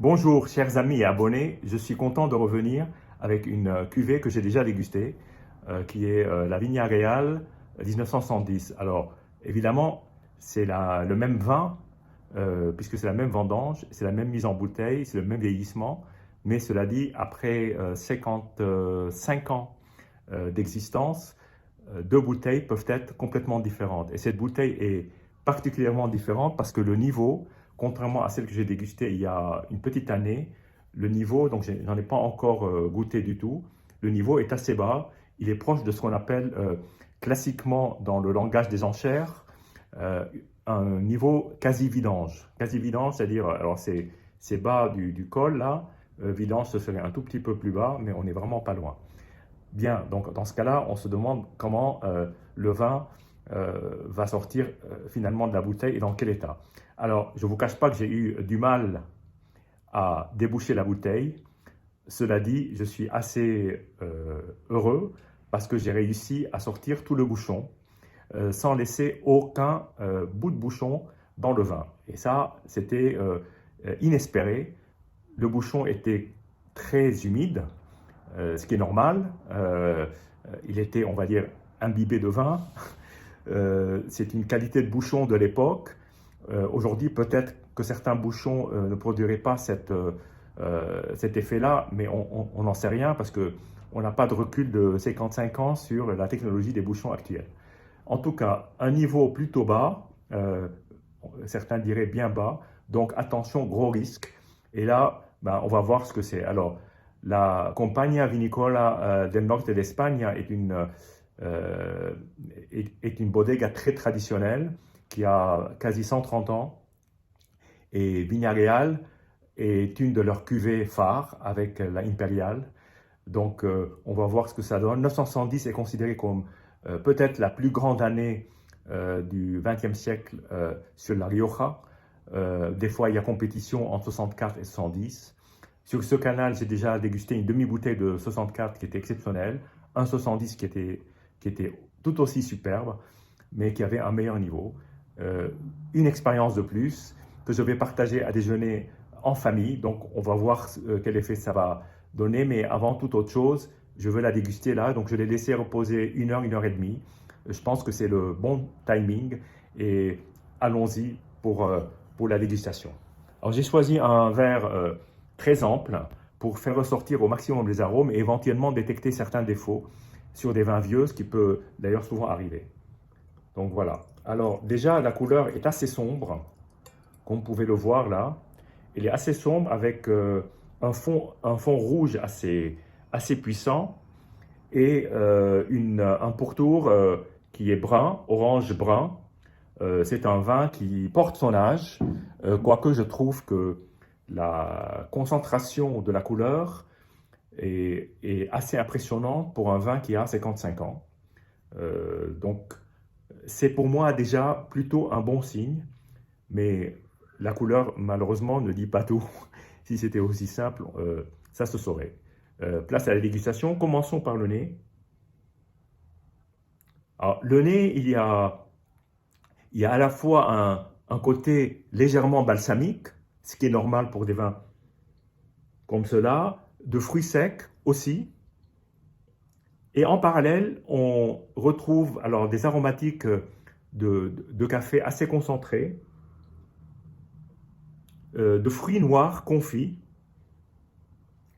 Bonjour chers amis et abonnés, je suis content de revenir avec une cuvée que j'ai déjà dégustée, qui est la Viña Real 1970. Alors évidemment, c'est le même vin, puisque c'est la même vendange, c'est la même mise en bouteille, c'est le même vieillissement, mais cela dit, après 55 ans d'existence, deux bouteilles peuvent être complètement différentes. Et cette bouteille est particulièrement différente parce que le niveau, contrairement à celle que j'ai dégustée il y a une petite année, le niveau, donc j'en ai pas encore goûté du tout, le niveau est assez bas. Il est proche de ce qu'on appelle classiquement dans le langage des enchères euh, un niveau quasi vidange. Quasi vidange, c'est-à-dire, alors c'est bas du col là, vidange ce serait un tout petit peu plus bas, mais on n'est vraiment pas loin. Bien, donc dans ce cas-là, on se demande comment le vin va sortir finalement de la bouteille et dans quel état. Alors, je ne vous cache pas que j'ai eu du mal à déboucher la bouteille. Cela dit, je suis assez heureux parce que j'ai réussi à sortir tout le bouchon sans laisser aucun bout de bouchon dans le vin. Et ça, c'était inespéré. Le bouchon était très humide, ce qui est normal. Il était, on va dire, imbibé de vin. C'est une qualité de bouchon de l'époque. Aujourd'hui, peut-être que certains bouchons ne produiraient pas cet effet-là, mais on n'en sait rien parce qu'on n'a pas de recul de 55 ans sur la technologie des bouchons actuels. En tout cas, un niveau plutôt bas, certains diraient bien bas, donc attention, gros risque. Et là, ben, on va voir ce que c'est. Alors, la Compagnia Vinicola del Norte de España est une bodega très traditionnelle qui a quasi 130 ans. Et Viña Real est une de leurs cuvées phares avec la Imperial. Donc, on va voir ce que ça donne. 970 est considéré comme peut-être la plus grande année du XXe siècle sur la Rioja. Des fois, il y a compétition entre 64 et 70. Sur ce canal, j'ai déjà dégusté une demi-bouteille de 64 qui était exceptionnelle, un 70 qui était tout aussi superbe, mais qui avait un meilleur niveau. Une expérience de plus que je vais partager à déjeuner en famille. Donc, on va voir quel effet ça va donner. Mais avant toute autre chose, je veux la déguster là. Donc, je l'ai laissé reposer une heure et demie. Je pense que c'est le bon timing. Et allons-y pour la dégustation. Alors, j'ai choisi un verre très ample pour faire ressortir au maximum les arômes et éventuellement détecter certains défauts sur des vins vieux, ce qui peut d'ailleurs souvent arriver. Donc voilà. Alors déjà, la couleur est assez sombre, comme vous pouvez le voir là. Elle est assez sombre avec un fond rouge assez puissant et un pourtour qui est brun, orange-brun. C'est un vin qui porte son âge, quoique je trouve que la concentration de la couleur est assez impressionnante pour un vin qui a 55 ans. Donc, c'est pour moi déjà plutôt un bon signe, mais la couleur, malheureusement, ne dit pas tout. Si c'était aussi simple, ça se saurait. Place à la dégustation. Commençons par le nez. Alors, le nez, il y a à la fois un côté légèrement balsamique, ce qui est normal pour des vins comme cela, de fruits secs aussi. Et en parallèle, on retrouve alors des aromatiques de café assez concentrés, de fruits noirs confits,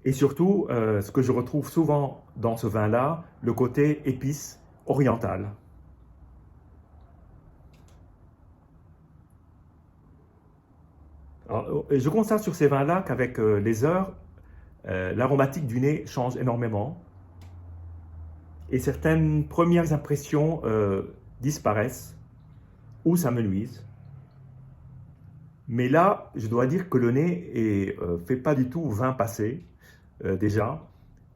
et surtout, ce que je retrouve souvent dans ce vin-là, le côté épice oriental. Alors, je constate sur ces vins-là qu'avec les heures, l'aromatique du nez change énormément et certaines premières impressions disparaissent ou s'amenuisent. Mais là, je dois dire que le nez ne fait pas du tout vin passé, déjà.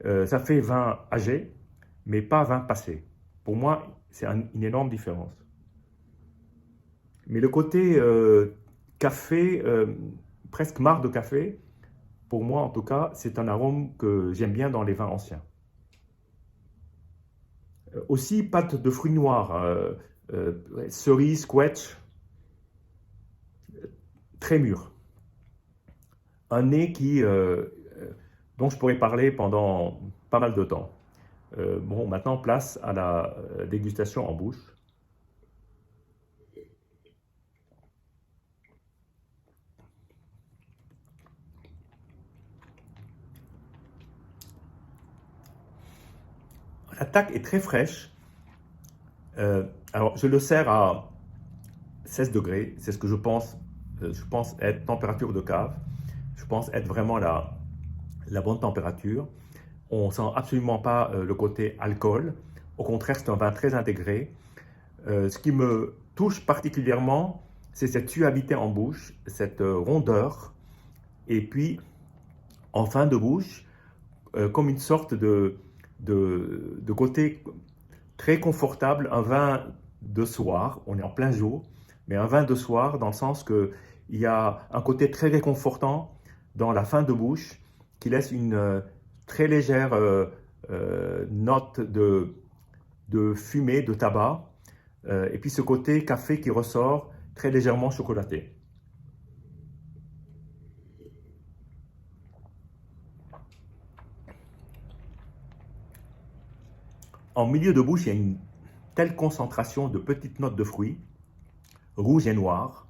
Ça fait vin âgé, mais pas vin passé. Pour moi, c'est une énorme différence. Mais le côté café, presque marc de café, pour moi en tout cas, c'est un arôme que j'aime bien dans les vins anciens. Aussi, pâte de fruits noirs, cerise, quetch, très mûr. un nez dont je pourrais parler pendant pas mal de temps. Bon, maintenant, place à la dégustation en bouche. L'attaque est très fraîche. Alors, je le sers à 16 degrés. C'est ce que je pense être température de cave. Je pense être vraiment la bonne température. On ne sent absolument pas le côté alcool. Au contraire, c'est un vin très intégré. Ce qui me touche particulièrement, c'est cette suavité en bouche, cette rondeur. Et puis, en fin de bouche, comme une sorte de côté très confortable, un vin de soir, on est en plein jour, mais un vin de soir dans le sens qu'il y a un côté très réconfortant dans la fin de bouche qui laisse une très légère note de fumée, de tabac, et puis ce côté café qui ressort très légèrement chocolaté. En milieu de bouche, il y a une telle concentration de petites notes de fruits, rouges et noirs.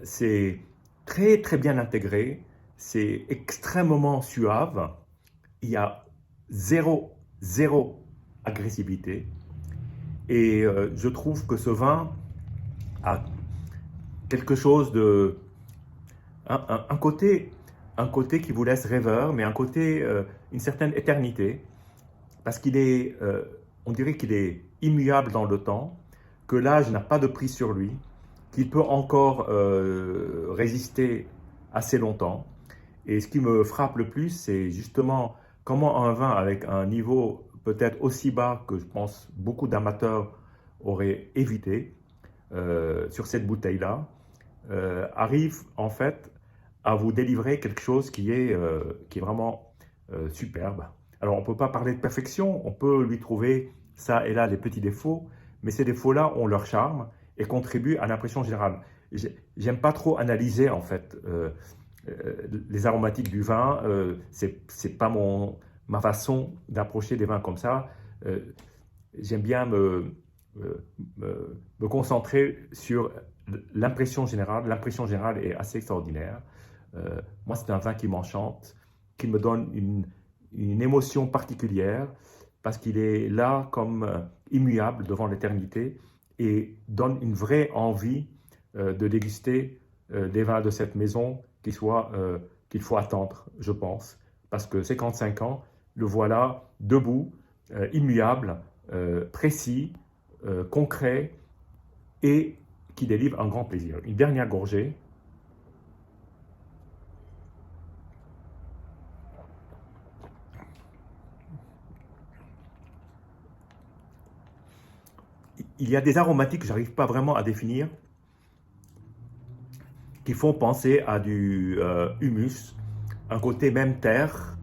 C'est très très bien intégré, c'est extrêmement suave. Il y a zéro agressivité. Et je trouve que ce vin a quelque chose de... un côté qui vous laisse rêveur, mais un côté, une certaine éternité. Parce qu'il est, on dirait qu'il est immuable dans le temps, que l'âge n'a pas de prise sur lui, qu'il peut encore résister assez longtemps. Et ce qui me frappe le plus, c'est justement comment un vin avec un niveau peut-être aussi bas que je pense beaucoup d'amateurs auraient évité sur cette bouteille-là, arrive en fait à vous délivrer quelque chose qui est vraiment superbe. Alors, on ne peut pas parler de perfection, on peut lui trouver ça et là les petits défauts, mais ces défauts-là ont leur charme et contribuent à l'impression générale. J'aime pas trop analyser, en fait, les aromatiques du vin. C'est pas ma façon d'approcher des vins comme ça. J'aime bien me concentrer sur l'impression générale. L'impression générale est assez extraordinaire. Moi, c'est un vin qui m'enchante, qui me donne une émotion particulière parce qu'il est là comme immuable devant l'éternité et donne une vraie envie de déguster des vins de cette maison qu'il faut attendre, je pense, parce que 55 ans, le voilà debout, immuable, précis, concret et qui délivre un grand plaisir. Une dernière gorgée. Il y a des aromatiques que je n'arrive pas vraiment à définir, qui font penser à du humus, un côté même terre,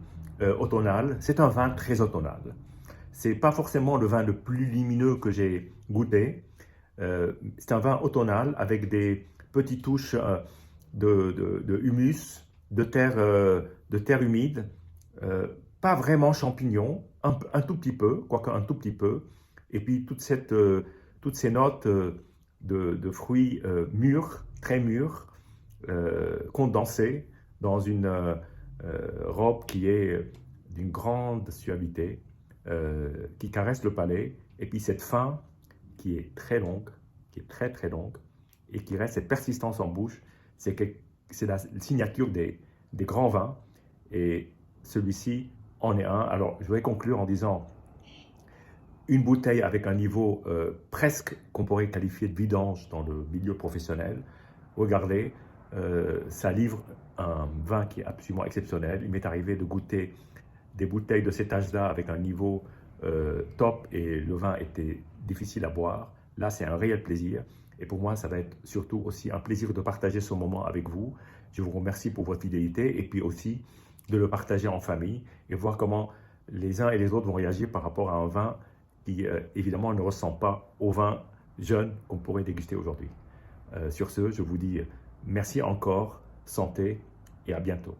automnal. C'est un vin très automnal. C'est pas forcément le vin le plus lumineux que j'ai goûté. C'est un vin automnal avec des petites touches de humus, de terre humide, pas vraiment champignons, un tout petit peu, quoique un tout petit peu, et puis toutes ces notes de fruits mûrs, très mûrs, condensés dans une robe qui est d'une grande suavité, qui caresse le palais, et puis cette fin qui est très longue, qui est très très longue, et qui reste cette persistance en bouche, c'est la signature des grands vins, et celui-ci en est un. Alors je vais conclure en disant une bouteille avec un niveau presque qu'on pourrait qualifier de vidange dans le milieu professionnel. Regardez, ça livre un vin qui est absolument exceptionnel. Il m'est arrivé de goûter des bouteilles de cet âge-là avec un niveau top et le vin était difficile à boire. Là, c'est un réel plaisir. Et pour moi, ça va être surtout aussi un plaisir de partager ce moment avec vous. Je vous remercie pour votre fidélité et puis aussi de le partager en famille et voir comment les uns et les autres vont réagir par rapport à un vin qui, évidemment, ne ressemble pas au vin jeune qu'on pourrait déguster aujourd'hui. Sur ce, je vous dis merci encore, santé et à bientôt.